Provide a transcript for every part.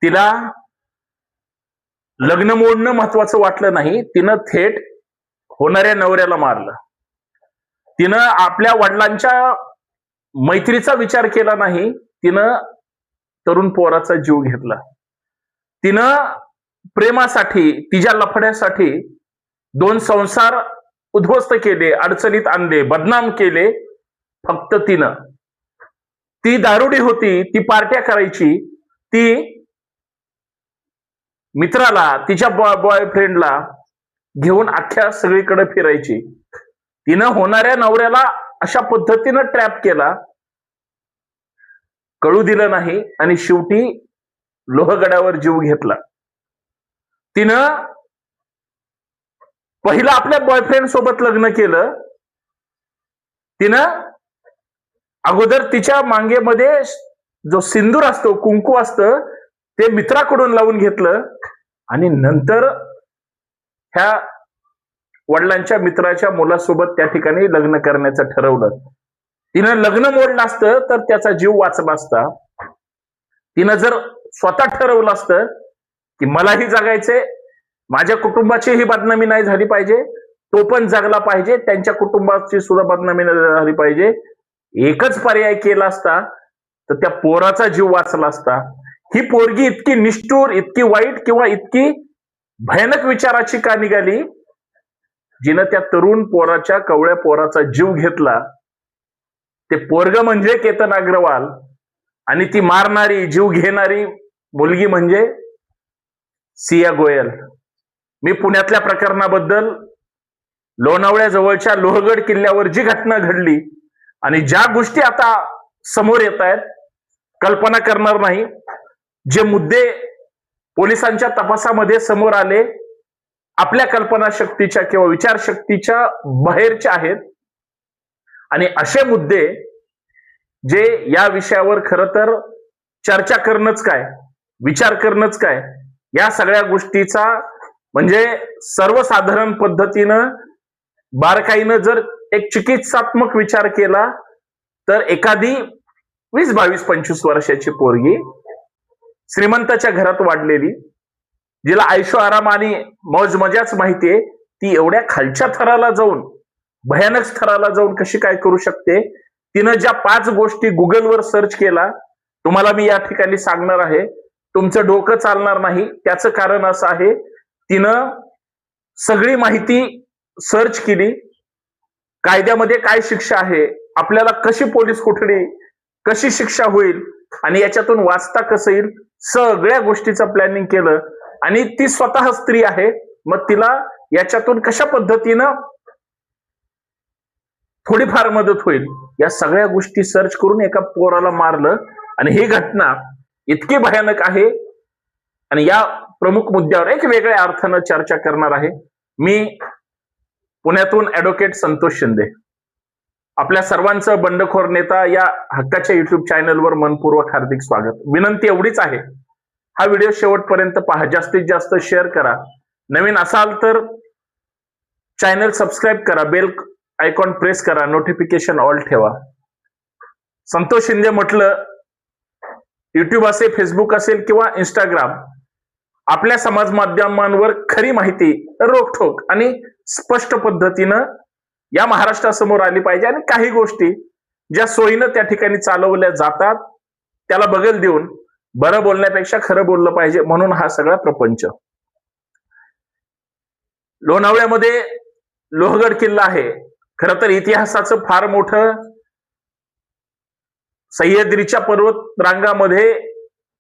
तिला लग्न मोडणं महत्वाचं वाटलं नाही, तिनं थेट होणाऱ्या नवऱ्याला मारलं. तिनं आपल्या वडिलांच्या मैत्रीचा विचार केला नाही, तिनं तरुण पोराचा जीव घेतला. तिनं प्रेमासाठी, तिच्या लफड्यासाठी 2 संसार उद्ध्वस्त केले, अडचणीत आणले, बदनाम केले. फक्त तिनं, ती दारुडी होती, ती पार्ट्या करायची, ती मित्राला, तिच्या बॉयफ्रेंडला घेऊन अख्ख्या सगळीकडे फिरायची. तिनं होणाऱ्या नवऱ्याला अशा पद्धतीनं ट्रॅप केला, कळू दिलं नाही आणि शेवटी लोहगडावर जीव घेतला. तिनं पहिलं आपल्या बॉयफ्रेंड सोबत लग्न केलं. तिनं अगोदर तिच्या मांगेमध्ये जो सिंदूर असतो, कुंकू असतं, ते मित्राकडून लावून घेतलं आणि नंतर ह्या वडिलांच्या मित्राच्या मुलासोबत त्या ठिकाणी लग्न करण्याचं ठरवलं. तिनं लग्न मोडलं असतं तर त्याचा जीव वाचला असता. तिनं जर स्वतः ठरवलं असतं की मलाही जगायचंय, माझ्या कुटुंबाचीही बदनामी नाही झाली पाहिजे, तो पण जगला पाहिजे, त्यांच्या कुटुंबाची सुद्धा बदनामी नाही झाली पाहिजे, एकच पर्याय केला असता तर त्या पोराचा जीव वाचला असता. ही पोरगी इतकी निष्ठुर, इतकी वाईट किंवा इतकी भयानक विचाराची का निघाली, जिनं त्या तरुण पोराच्या, कवळ्या पोराचा जीव घेतला. ते पोरग म्हणजे केतन अग्रवाल आणि ती मारणारी, जीव घेणारी मुलगी म्हणजे सिया गोयल. मी पुण्यातल्या प्रकरणाबद्दल, लोणावळ्याजवळच्या लोहगड किल्ल्यावर जी घटना घडली आणि ज्या गोष्टी आता समोर येत आहेत, कल्पना करणार नाही. जे मुद्दे पोलिसांच्या तपासामध्ये समोर आले, आपल्या कल्पनाशक्तीच्या किंवा विचारशक्तीच्या बाहेरचे आहेत. आणि असे मुद्दे जे या विषयावर खरं तर चर्चा करणंच काय, विचार करणंच काय, या सगळ्या गोष्टीचा म्हणजे सर्वसाधारण पद्धतीनं बारकाईनं जर एक चिकित्सात्मक विचार केला तर एखादी 20, 22, 25 वर्षाची पोरगी, श्रीमंताच्या घरात वाढलेली, जिला आयशो आराम आणि मौज मजाच माहितीये, ती एवढ्या खालच्या थराला जाऊन, भयानक स्तराला जाऊन कशी काय करू शकते. तिनं ज्या 5 गोष्टी गुगलवर सर्च केला, तुम्हाला मी या ठिकाणी सांगणार आहे, तुमचं डोकं चालणार नाही. त्याचं कारण असं आहे, तिनं सगळी माहिती सर्च केली. कायद्यामध्ये काय शिक्षा आहे, आपल्याला कशी पोलीस कोठडी, कशी शिक्षा होईल आणि याच्यातून वाचता कसं येईल, सगळ्या गोष्टीचं प्लॅनिंग केलं. आणि ती स्वतः स्त्री आहे, मग तिला याच्यातून कशा पद्धतीनं थोडीफार मदत होईल, या सगळ्या गोष्टी सर्च करून एका पोराला मारलं. आणि ही घटना इतकी भयानक आहे आणि या प्रमुख मुद्द्यावर एक वेगळ्या अर्थानं चर्चा करणार आहे. मी पुण्यातून ॲडव्होकेट संतोष शिंदे, आपल्या सर्वांचं बंडखोर नेता या हक्काच्या युट्यूब चॅनलवर मनपूर्वक हार्दिक स्वागत. विनंती एवढीच आहे, हा व्हिडिओ शेवटपर्यंत पहा, जास्तीत जास्त शेअर करा. नवीन असाल तर चॅनल सबस्क्राईब करा, बेल आयकॉन प्रेस करा, नोटिफिकेशन ऑल ठेवा. संतोष शिंदे म्हटलं, युट्यूब असेल, फेसबुक असेल किंवा इंस्टाग्राम, आपल्या समाज माध्यमांवर खरी माहिती रोखठोक आणि स्पष्ट पद्धतीनं या महाराष्ट्रासमोर आली पाहिजे. आणि काही गोष्टी ज्या सोयीनं त्या ठिकाणी चालवल्या जातात, त्याला बगल देऊन बरं बोलण्यापेक्षा खरं बोललं पाहिजे, म्हणून हा सगळा प्रपंच. लोणावळ्यामध्ये लोहगड किल्ला आहे. खरं तर इतिहासाचं फार मोठं, सह्याद्रीच्या पर्वत रांगामध्ये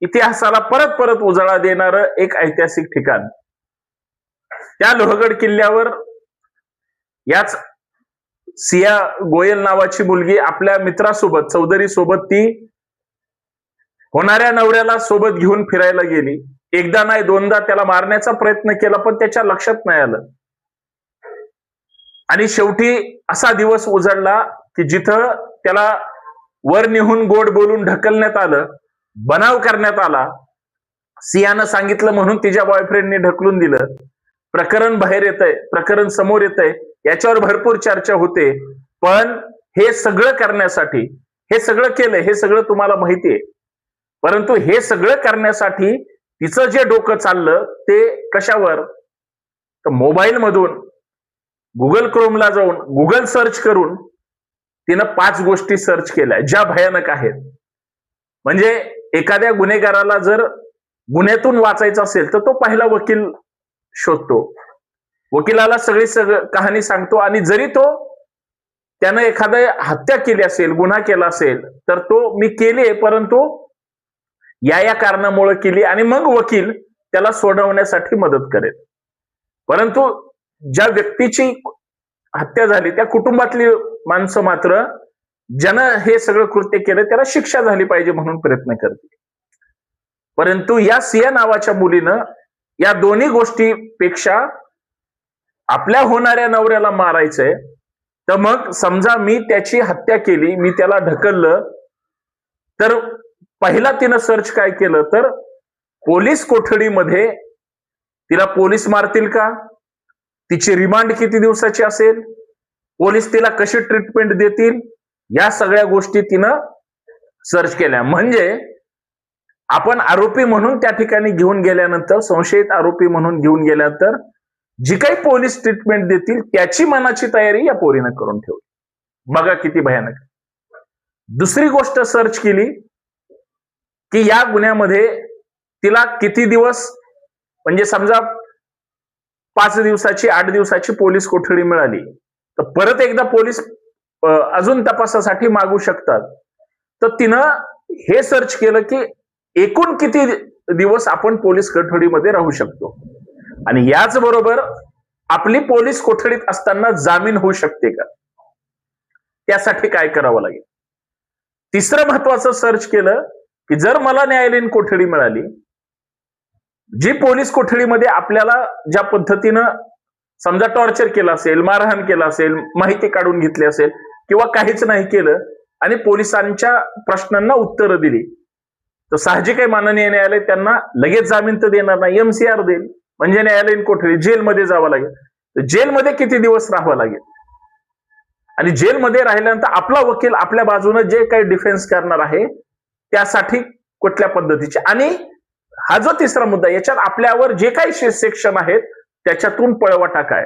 इतिहासाला परत परत उजाळा देणारं एक ऐतिहासिक ठिकाण. त्या लोहगड किल्ल्यावर याच सिया गोयल नावाची मुलगी आपल्या मित्रासोबत, चौधरी सोबत, ती होणाऱ्या नवऱ्याला सोबत घेऊन फिरायला गेली. एकदा नाही, 2दा त्याला मारण्याचा प्रयत्न केला, पण त्याच्या लक्षात नाही आलं. आणि शेवटी असा दिवस उजळला की जिथं त्याला वर नेहून गोड बोलून ढकलण्यात आलं, बनाव करण्यात आला. सियानं सांगितलं म्हणून तिच्या बॉयफ्रेंडने ढकलून दिलं. प्रकरण बाहेर येतंय, प्रकरण समोर येतंय, याच्यावर भरपूर चर्चा होते. पण हे सगळं करण्यासाठी, हे सगळं केलंय, हे सगळं तुम्हाला माहितीये, परंतु हे सगळं करण्यासाठी तिचं जे डोकं चाललं ते कशावर, तर मोबाईल मधून गुगल क्रोमला जाऊन गुगल सर्च करून तिनं 5 गोष्टी सर्च केल्या ज्या भयानक आहेत. म्हणजे एखाद्या गुन्हेगाराला जर गुन्ह्यातून वाचायचं असेल तर तो पहिला वकील शोधतो, वकिलाला सगळी कहाणी सांगतो, आणि जरी तो त्यानं एखादी हत्या केली असेल, गुन्हा केला असेल, तर तो मी केली परंतु या कारणामुळे केली, आणि मग वकील त्याला सोडवण्यासाठी मदत करेल. परंतु ज्या व्यक्तीची हत्या झाली त्या कुटुंबातली माणसं मात्र ज्यानं हे सगळं कृत्य केलं त्याला शिक्षा झाली पाहिजे म्हणून प्रयत्न करतील. परंतु या सिया नावाच्या मुलीनं या दोन्ही गोष्टीपेक्षा आपल्या होणाऱ्या नवऱ्याला मारायचंय, तर मग समजा मी त्याची हत्या केली, मी त्याला ढकललं, तर पहिला तिनं सर्च काय केलं, तर पोलीस कोठडीमध्ये तिला पोलीस मारतील का, तिची रिमांड किती दिवसाची असेल, पोलीस तिला कशी ट्रीटमेंट देतील, या सगळ्या गोष्टी तिनं सर्च केल्या. म्हणजे आपण आरोपी म्हणून त्या ठिकाणी घेऊन गेल्यानंतर, संशयित आरोपी म्हणून घेऊन गेल्यानंतर जी काही पोलीस ट्रीटमेंट देतील त्याची मनाची तयारी या पोरीनं करून ठेवली. बघा किती भयानक. दुसरी गोष्ट सर्च केली की या गुन्ह्यामध्ये तिला किती दिवस, म्हणजे समजा 5 दिवसाची 8 दिवसाची पोलीस कोठडी मिळाली तर परत एकदा पोलीस अजून तपासासाठी मागू शकतात. तर तिनं हे सर्च केलं की एकूण किती दिवस आपण पोलीस कोठडीमध्ये राहू शकतो, आणि याच बरोबर आपली पोलीस कोठडीत असताना जामीन होऊ शकते का, त्यासाठी काय करावं लागेल. तिसरं महत्वाचं सर्च केलं की जर मला न्यायालयीन कोठडी मिळाली, जी पोलीस कोठडीमध्ये आपल्याला ज्या पद्धतीनं समजा टॉर्चर केलं असेल, मारहाण केलं असेल, माहिती काढून घेतली असेल किंवा काहीच नाही केलं आणि पोलिसांच्या प्रश्नांना उत्तरं दिली, तर साहजिक आहे माननीय न्यायालय त्यांना लगेच जामीन तर देणार नाही, एमसीआर देईल, म्हणजे न्यायालयीन कोठडी, जेलमध्ये जावं लागेल. तर जेलमध्ये किती दिवस राहावं लागेल, आणि जेलमध्ये राहिल्यानंतर आपला वकील आपल्या बाजूने जे काही डिफेन्स करणार आहे त्यासाठी कुठल्या पद्धतीचे, आणि हा जो तिसरा मुद्दा, याच्यात आपल्यावर जे काही सेक्शन आहेत त्याच्यातून पळवाटा काय.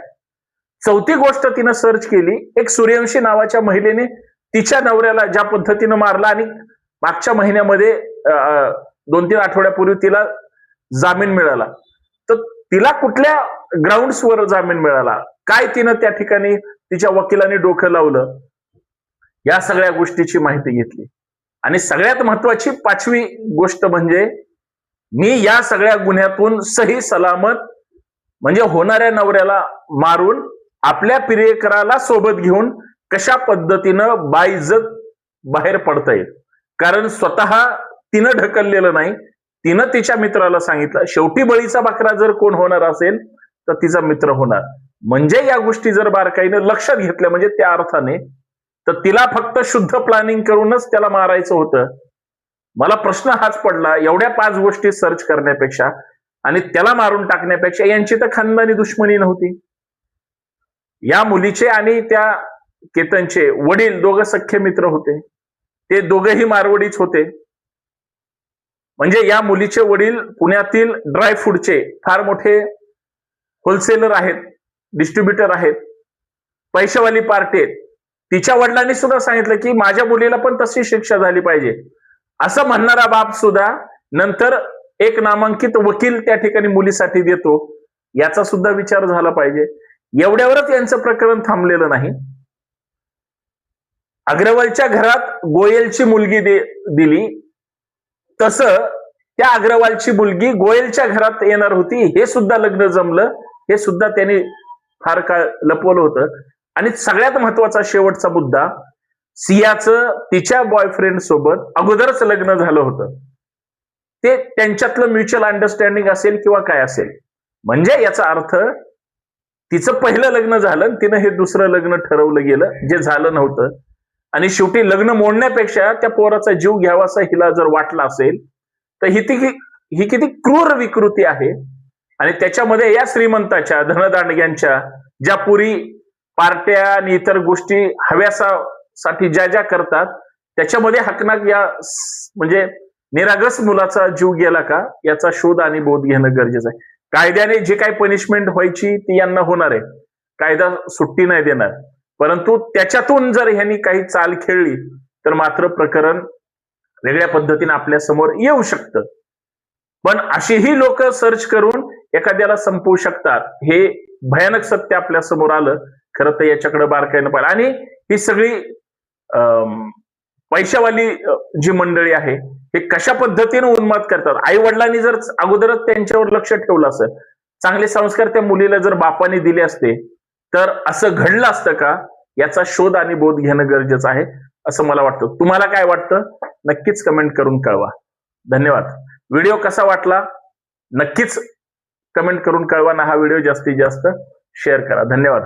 चौथी गोष्ट तिनं सर्च केली, एक सूर्यवंशी नावाच्या महिलेने तिच्या नवऱ्याला ज्या पद्धतीनं मारला आणि मागच्या महिन्यामध्ये 2-3 आठवड्यापूर्वी तिला जामीन मिळाला, तर तिला कुठल्या ग्राउंड्सवर जामीन मिळाला, काय तिनं त्या ठिकाणी तिच्या वकिलांनी डोकं लावलं, या सगळ्या गोष्टीची माहिती घेतली. आणि सगळ्यात महत्वाची 5वी गोष्ट म्हणजे मी या सगळ्या गुन्ह्यातून सही सलामत, म्हणजे होणाऱ्या नवऱ्याला मारून आपल्या प्रियकराला सोबत घेऊन कशा पद्धतीनं बाइज्जत बाहेर पडता येईल. कारण स्वतः तिनं ढकललेलं नाही, तिनं तिच्या मित्राला सांगितलं. शेवटी बळीचा बकरा जर कोण होणार असेल तर तिचा मित्र होणार. म्हणजे या गोष्टी जर बारकाईनं लक्षात घेतल्या, म्हणजे त्या अर्थाने तर तिला फक्त शुद्ध प्लॅनिंग करूनच त्याला मारायचं होतं. मला प्रश्न हाच पडला, एवढ्या 5 गोष्टी सर्च करण्यापेक्षा आणि त्याला मारून टाकण्यापेक्षा यांची तर खानदानी दुश्मनी नव्हती. या मुलीचे आणि त्या केतनचे वडील दोघं सख्खे मित्र होते, ते दोघेही मारवडीच होते. म्हणजे या मुलीचे वडील पुण्यातील ड्रायफ्रूटचे फार मोठे होलसेलर आहेत, डिस्ट्रीब्युटर आहेत, पैशावाली पार्टी आहेत. तिच्या वडिलांनी सुद्धा सांगितलं की माझ्या मुलीला पण तशी शिक्षा झाली पाहिजे, असं म्हणणारा बाप सुद्धा नंतर एक नामांकित वकील त्या ठिकाणी मुलीसाठी देतो, याचा सुद्धा विचार झाला पाहिजे. एवढ्यावरच यांचं प्रकरण थांबलेलं नाही. अग्रवालच्या घरात गोयलची मुलगी दिली, तसं त्या अग्रवालची मुलगी गोयलच्या घरात येणार होती, हे सुद्धा लग्न जमलं, हे सुद्धा त्यांनी फार काळ लपवलं होतं. आणि सगळ्यात महत्वाचा शेवटचा मुद्दा, सियाचं तिच्या बॉयफ्रेंड सोबत अगोदरच लग्न झालं होतं. ते त्यांच्यातलं म्युच्युअल अंडरस्टँडिंग असेल किंवा काय असेल, म्हणजे याचा अर्थ तिचं पहिलं लग्न झालं, तिनं हे दुसरं लग्न ठरवलं गेलं जे झालं नव्हतं. आणि शेवटी लग्न मोडण्यापेक्षा त्या पोराचा जीव घ्यावासा हिला जर वाटला असेल तर ही किती क्रूर विकृती आहे. आणि त्याच्यामध्ये या श्रीमंताच्या धनदांडग्यांच्या ज्या पुरी पार्ट्या आणि इतर गोष्टी हव्यासासाठी ज्या करतात, त्याच्यामध्ये हकनाक या म्हणजे निरागस मुलाचा जीव गेला का याचा शोध आणि बोध घेणं गरजेचं आहे. कायद्याने जे काही पनिशमेंट व्हायची ती यांना होणार आहे. कायदा सुट्टी नाही देणार, परंतु त्याच्यातून जर ह्यांनी काही चाल खेळली तर मात्र प्रकरण वेगळ्या पद्धतीने आपल्या समोर येऊ शकतं. पण अशीही लोक सर्च करून एखाद्याला संपवू शकतात, हे भयानक सत्य आपल्या समोर आलं. खरं तर याच्याकडे बारकाईनं पाहिलं. आणि ही सगळी पैशावाली जी मंडळी आहे हे कशा पद्धतीने उन्माद करतात. आई वडिलांनी जर अगोदरच त्यांच्यावर लक्ष ठेवलं असेल, चांगले संस्कार त्या मुलीला जर बापाने दिले असते तर असं घडलं असतं का याचा शोध आणि बोध घेणं गरजेचं आहे असं मला वाटतं. तुम्हाला काय वाटतं नक्कीच कमेंट करून कळवा. धन्यवाद. व्हिडिओ कसा वाटला नक्कीच कमेंट करून कळवा ना. हा व्हिडिओ जास्तीत जास्त शेअर करा. धन्यवाद.